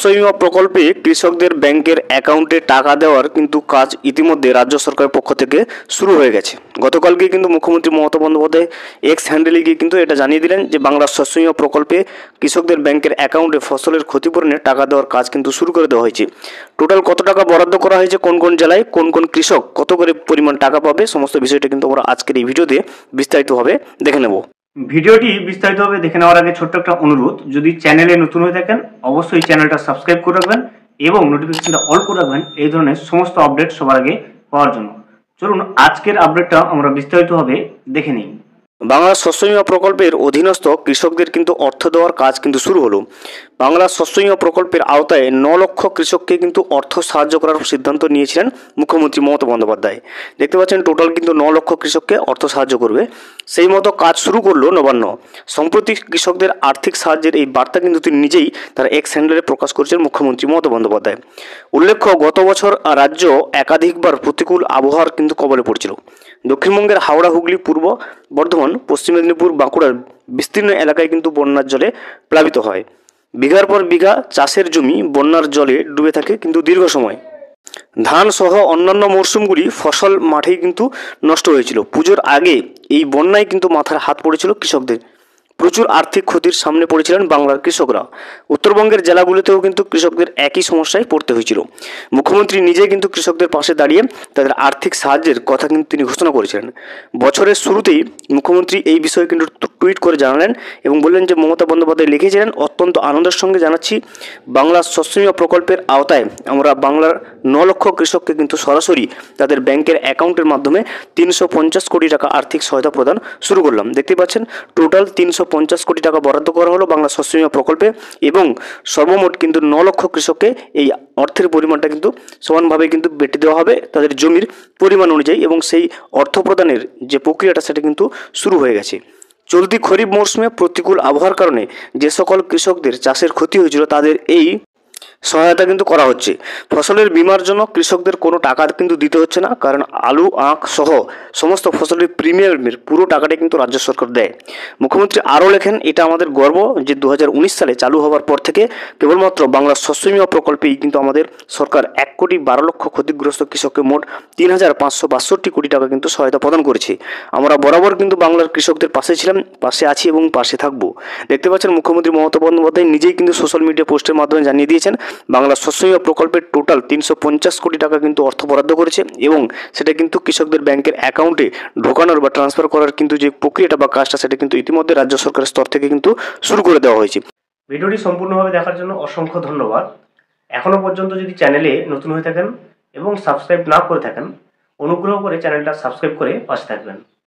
শস্য বীমা প্রকল্পে কৃষকদের ব্যাংকের অ্যাকাউন্টে টাকা দেওয়ার কিন্তু কাজ ইতিমধ্যে রাজ্য সরকারের পক্ষ থেকে শুরু হয়ে গেছে। গতকালকে কিন্তু মুখ্যমন্ত্রী মমতা বন্দ্যোপাধ্যায় এক্স হ্যান্ডেলে গিয়ে কিন্তু এটা জানিয়ে দিলেন যে বাংলার শস্য বীমা প্রকল্পে কৃষকদের ব্যাংকের অ্যাকাউন্টে ফসলের ক্ষতিপূরণে টাকা দেওয়ার কাজ কিন্তু শুরু করে দেওয়া হয়েছে। টোটাল কত টাকা বরাদ্দ করা হয়েছে, কোন কোন জেলায় কোন কোন কৃষক কত করে পরিমাণ টাকা পাবে, সমস্ত বিষয়টা কিন্তু আমরা আজকের এই ভিডিওতে বিস্তারিতভাবে দেখে নেব। ভিডিওটি বিস্তারিতভাবে দেখে নেওয়ার আগে ছোট্ট একটা অনুরোধ, যদি চ্যানেলে নতুন হয়ে থাকেন অবশ্যই চ্যানেলটা সাবস্ক্রাইব করে রাখবেন এবং নোটিফিকেশনটা অল করে রাখবেন এই ধরনের সমস্ত আপডেট সবার আগে পাওয়ার জন্য। চলুন আজকের আপডেটটা আমরা বিস্তারিতভাবে দেখে নিই। বাংলা শস্য বীমা প্রকল্পের অধীনস্থ কৃষকদের কিন্তু অর্থ দেওয়ার কাজ কিন্তু শুরু হলো। বাংলা শস্য বীমা প্রকল্পের আওতায় 9 লক্ষ কৃষককে কিন্তু অর্থ সাহায্য করার সিদ্ধান্ত নিয়েছিলেন মুখ্যমন্ত্রী মমতা বন্দ্যোপাধ্যায়। দেখতে পাচ্ছেন টোটাল কিন্তু 9 লক্ষ কৃষককে অর্থ সাহায্য করবে, সেই মতো কাজ শুরু করলো নবান্ন। সম্প্রতি কৃষকদের আর্থিক সাহায্যের এই বার্তা কিন্তু তিনি নিজেই তার এক্স হ্যান্ডেলে প্রকাশ করেছেন মুখ্যমন্ত্রী মমতা বন্দ্যোপাধ্যায়। উল্লেখ্য, গত বছর রাজ্য একাধিকবার প্রতিকূল আবহাওয়ার কিন্তু কবলে পড়ছিল। দক্ষিণবঙ্গের হাওড়া, হুগলি, পূর্ব বর্ধমান, পশ্চিম মেদিনীপুর, বাঁকুড়ার বিস্তীর্ণ এলাকায় কিন্তু বন্যার জলে প্লাবিত হয়। বিঘার পর বিঘা চাষের জমি বন্যার জলে ডুবে থাকে কিন্তু দীর্ঘ সময়। ধান সহ অন্যান্য মরশুমগুলি ফসল মাঠেই কিন্তু নষ্ট হয়েছিল। পুজোর আগে এই বন্যায় কিন্তু মাথার হাত পড়েছিল কৃষকদের। প্রচুর আর্থিক ক্ষতির সামনে পড়েছিলেন বাংলার কৃষকরা। উত্তরবঙ্গের জেলাগুলিতেও কিন্তু কৃষকদের একই সমস্যায় পড়তে হয়েছিল। মুখ্যমন্ত্রী নিজে কিন্তু কৃষকদের পাশে দাঁড়িয়ে তাদের আর্থিক সাহায্যের কথা কিন্তু তিনি ঘোষণা করেছিলেন। বছরের শুরুতেই মুখ্যমন্ত্রী এই বিষয়ে কিন্তু টুইট করে জানালেন এবং বললেন যে মমতা বন্দ্যোপাধ্যায় লিখেছিলেন, অত্যন্ত আনন্দের সঙ্গে জানাচ্ছি, বাংলা শস্য বীমা প্রকল্পের আওতায় আমরা বাংলার 9 লক্ষ কৃষককে কিন্তু সরাসরি তাদের ব্যাংকের অ্যাকাউন্টের মাধ্যমে 350 কোটি টাকা আর্থিক সহায়তা প্রদান শুরু করলাম। দেখতে পাচ্ছেন টোটাল 350 কোটি টাকা বরাদ্দ করা হলো বাংলা শস্য বীমা প্রকল্পে এবং সর্বমোট কিন্তু 9 লক্ষ কৃষককে এই অর্থের পরিমাণটা কিন্তু সমানভাবে কিন্তু বেটে দেওয়া হবে তাদের জমির পরিমাণ অনুযায়ী এবং সেই অর্থ প্রদানের যে প্রক্রিয়াটা সেটা কিন্তু শুরু হয়ে গেছে। চলতি খরিফ মরশুমে প্রতিকূল আবহাওয়ার কারণে যে সকল কৃষকদের চাষের ক্ষতি হয়েছিল তাদের এই সহায়তা কিন্তু করা হচ্ছে। ফসলের বীমার জন্য কৃষকদের কোনো টাকা কিন্তু দিতে হচ্ছে না, কারণ আলু, আখ সহ সমস্ত ফসলের প্রিমিয়ামের পুরো টাকাটা কিন্তু রাজ্য সরকার দেয়। মুখ্যমন্ত্রী আরও লেখেন, এটা আমাদের গর্ব যে 2019 সালে চালু হওয়ার পর থেকে কেবলমাত্র বাংলা শস্য বীমা প্রকল্পেই কিন্তু আমাদের সরকার 1,12,00,000 ক্ষতিগ্রস্ত কৃষককে মোট 3,562 কোটি টাকা কিন্তু সহায়তা প্রদান করেছে। আমরা বরাবর কিন্তু বাংলার কৃষকদের পাশে ছিলাম, পাশে আছি এবং পাশে থাকবো। দেখতে পাচ্ছেন মুখ্যমন্ত্রী মমতা বন্দ্যোপাধ্যায় নিজেই কিন্তু সোশ্যাল মিডিয়া পোস্টের মাধ্যমে জানিয়ে দিয়েছেন বাংলা শস্য বীমা প্রকল্পের টোটাল 350 কোটি টাকা কিন্তু অর্থ বরাদ্দ করেছে এবং সেটা কিন্তু কৃষকদের ব্যাংকের অ্যাকাউন্টে ঢোকানোর বা ট্রান্সফার করার কিন্তু যে প্রক্রিয়াটা বা কাজটা সেটা কিন্তু ইতিমধ্যে রাজ্য সরকারের স্তর থেকে কিন্তু শুরু করে দেওয়া হয়েছে। ভিডিওটি সম্পূর্ণভাবে দেখার জন্য অসংখ্য ধন্যবাদ। এখনও পর্যন্ত যদি চ্যানেলে নতুন হয়ে থাকেন এবং সাবস্ক্রাইব না করে থাকেন, অনুগ্রহ করে চ্যানেলটা সাবস্ক্রাইব করে পাশে থাকবেন।